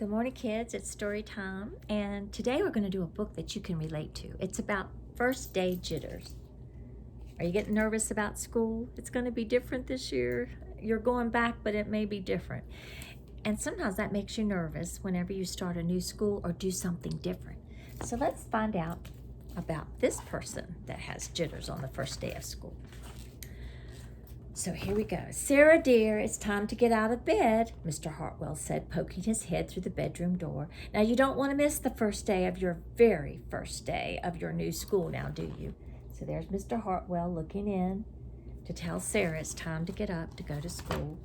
Good morning, kids. It's story time, and today we're going to do a book that you can relate to. It's about first day jitters. Are you getting nervous about school? It's going to be different this year. You're going back, but it may be different. And sometimes that makes you nervous whenever you start a new school or do something different. So let's find out about this person that has jitters on the first day of school. So here we go. Sarah, dear, it's time to get out of bed, Mr. Hartwell said, poking his head through the bedroom door. Now, you don't want to miss the first day of your very first day of your new school now, do you? So there's Mr. Hartwell looking in to tell Sarah it's time to get up to go to school.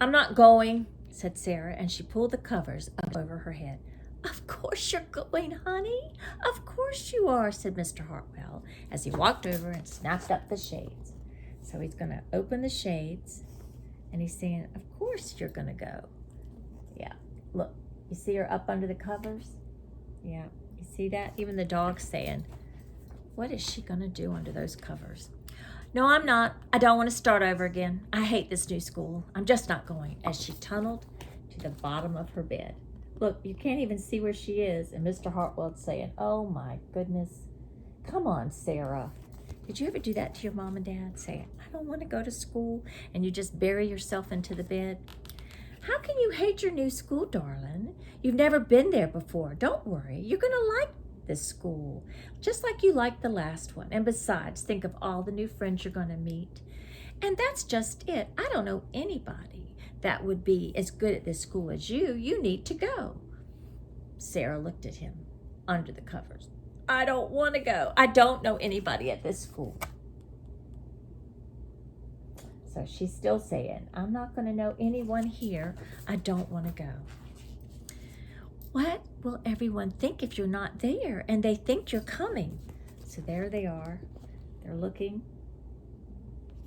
I'm not going, said Sarah, and she pulled the covers up over her head. Of course you're going, honey. Of course you are, said Mr. Hartwell, as he walked over and snapped up the shades. So he's going to open the shades, and he's saying, of course you're going to go. Yeah, look, you see her up under the covers? Yeah, you see that? Even the dog's saying, what is she going to do under those covers? No, I'm not. I don't want to start over again. I hate this new school. I'm just not going, as she tunneled to the bottom of her bed. Look, you can't even see where she is, and Mr. Hartwell's saying, oh my goodness. Come on, Sarah. Did you ever do that to your mom and dad? Say, I don't want to go to school, and you just bury yourself into the bed? How can you hate your new school, darling? You've never been there before. Don't worry. You're going to like this school, just like you liked the last one. And besides, think of all the new friends you're going to meet. And that's just it. I don't know anybody that would be as good at this school as you. You need to go. Sarah looked at him under the covers. I don't want to go. I don't know anybody at this school. So she's still saying, I'm not going to know anyone here. I don't want to go. What will everyone think if you're not there and they think you're coming? So there they are. They're looking.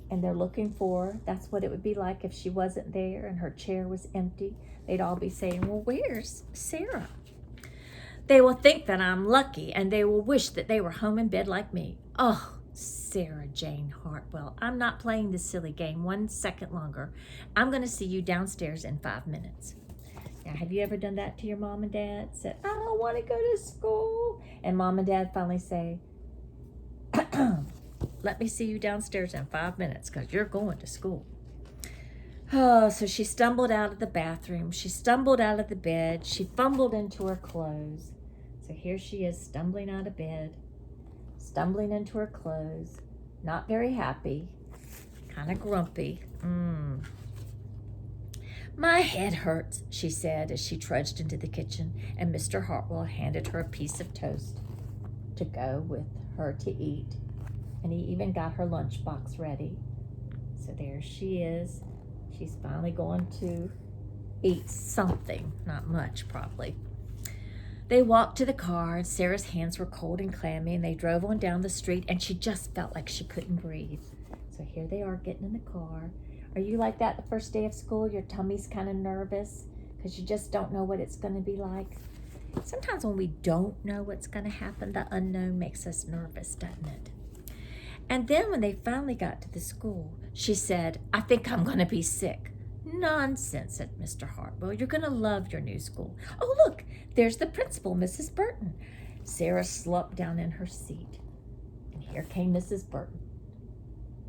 And they're looking for, that's what it would be like if she wasn't there and her chair was empty. They'd all be saying, well, where's Sarah? They will think that I'm lucky, and they will wish that they were home in bed like me. Oh, Sarah Jane Hartwell, I'm not playing this silly game 1 second longer. I'm going to see you downstairs in 5 minutes. Now, have you ever done that to your mom and dad? Said, I don't want to go to school. And mom and dad finally say, let me see you downstairs in 5 minutes because you're going to school. Oh, so she stumbled out of the bathroom. She stumbled out of the bed. She fumbled into her clothes. So here she is stumbling out of bed, stumbling into her clothes, not very happy, kind of grumpy. My head hurts, she said as she trudged into the kitchen, and Mr. Hartwell handed her a piece of toast to go with her to eat, and he even got her lunchbox ready. So there she is. She's finally going to eat something, not much probably. They walked to the car, and Sarah's hands were cold and clammy, and they drove on down the street, and she just felt like she couldn't breathe. So here they are getting in the car. Are you like that the first day of school? Your tummy's kind of nervous because you just don't know what it's going to be like? Sometimes when we don't know what's going to happen, the unknown makes us nervous, doesn't it? And then when they finally got to the school, she said, I think I'm going to be sick. Nonsense, said Mr. Hartwell. You're going to love your new school. Oh, look, there's the principal, Mrs. Burton. Sarah slumped down in her seat. And here came Mrs. Burton.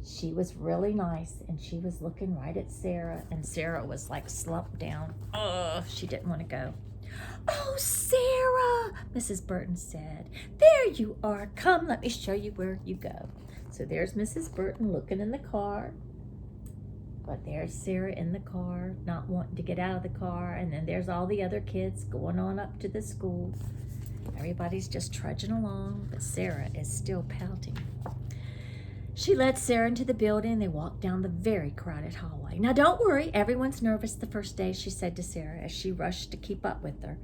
She was really nice, and she was looking right at Sarah, and Sarah was like slumped down. Oh, she didn't want to go. Oh, Sarah, Mrs. Burton said. There you are. Come, let me show you where you go. So there's Mrs. Burton looking in the car. But there's Sarah in the car, not wanting to get out of the car. And then there's all the other kids going on up to the school. Everybody's just trudging along, but Sarah is still pouting. She led Sarah into the building. They walked down the very crowded hallway. Now, don't worry. Everyone's nervous the first day, she said to Sarah as she rushed to keep up with her.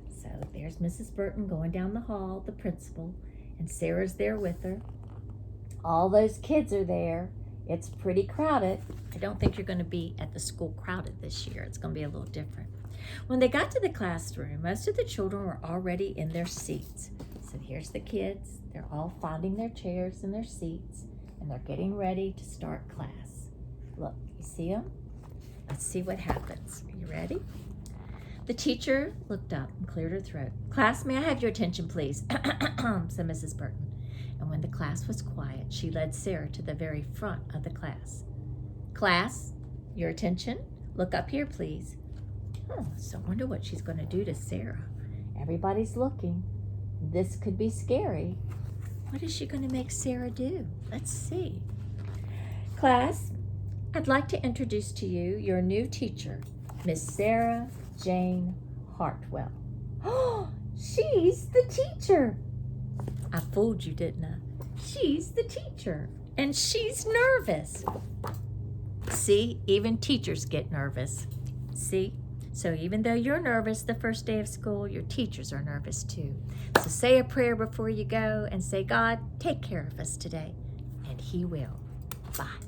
So there's Mrs. Burton going down the hall, the principal, and Sarah's there with her. All those kids are there. It's pretty crowded. I don't think you're going to be at the school crowded this year. It's going to be a little different. When they got to the classroom, most of the children were already in their seats. So here's the kids. They're all finding their chairs and their seats, and they're getting ready to start class. Look, you see them? Let's see what happens. Are you ready? The teacher looked up and cleared her throat. Class, may I have your attention, please? said Mrs. Burton. And when the class was quiet, she led Sarah to the very front of the class. Class, your attention? Look up here, please. So I wonder what she's going to do to Sarah. Everybody's looking. This could be scary. What is she going to make Sarah do? Let's see. Class, I'd like to introduce to you your new teacher, Miss Sarah Jane Hartwell. Oh, she's the teacher. I fooled you, didn't I? She's the teacher, and she's nervous. See, even teachers get nervous. See? So even though you're nervous the first day of school, your teachers are nervous too. So say a prayer before you go and say, God, take care of us today. And He will. Bye.